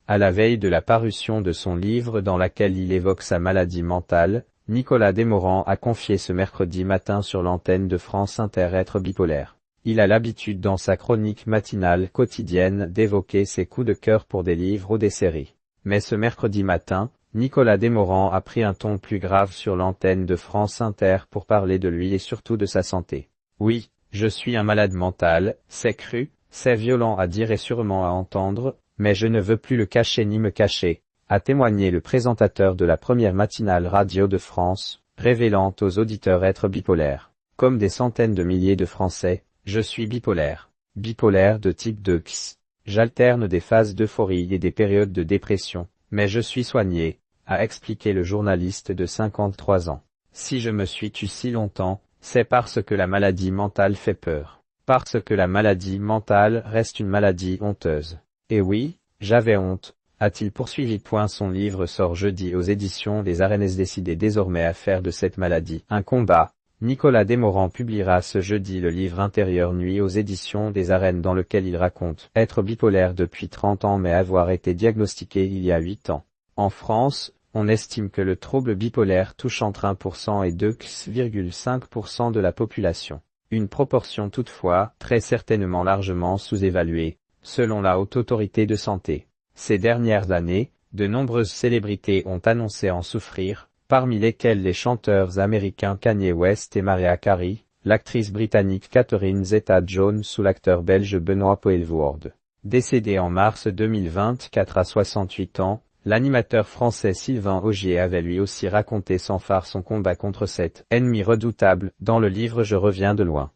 À la veille de la parution de son livre dans laquelle il évoque sa maladie mentale, Nicolas Demorand a confié ce mercredi matin sur l'antenne de France Inter être bipolaire. Il a l'habitude dans sa chronique matinale quotidienne d'évoquer ses coups de cœur pour des livres ou des séries. Mais ce mercredi matin, Nicolas Demorand a pris un ton plus grave sur l'antenne de France Inter pour parler de lui et surtout de sa santé. Oui, je suis un malade mental, c'est cru, c'est violent à dire et sûrement à entendre, mais je ne veux plus le cacher ni me cacher, a témoigné le présentateur de la première matinale radio de France, révélant aux auditeurs être bipolaire. Comme des centaines de milliers de Français, je suis bipolaire. Bipolaire de type 2X. J'alterne des phases d'euphorie et des périodes de dépression, mais je suis soigné, a expliqué le journaliste de 53 ans. Si je me suis tu si longtemps, c'est parce que la maladie mentale fait peur. Parce que la maladie mentale reste une maladie honteuse. Et oui, j'avais honte, a-t-il poursuivi. Son livre sort jeudi aux éditions Les Arènes. Décidé désormais à faire de cette maladie un combat. Nicolas Demorand publiera ce jeudi le livre Intérieur Nuit aux éditions des Arènes dans lequel il raconte être bipolaire depuis 30 ans mais avoir été diagnostiqué il y a 8 ans. En France, on estime que le trouble bipolaire touche entre 1% et 2,5% de la population. Une proportion toutefois très certainement largement sous-évaluée, selon la Haute Autorité de Santé. Ces dernières années, de nombreuses célébrités ont annoncé en souffrir, parmi lesquels les chanteurs américains Kanye West et Mariah Carey, l'actrice britannique Catherine Zeta-Jones ou l'acteur belge Benoît Poelvoorde. Décédé en mars 2024 à 68 ans, l'animateur français Sylvain Augier avait lui aussi raconté sans phare son combat contre cet ennemi redoutable dans le livre Je reviens de loin.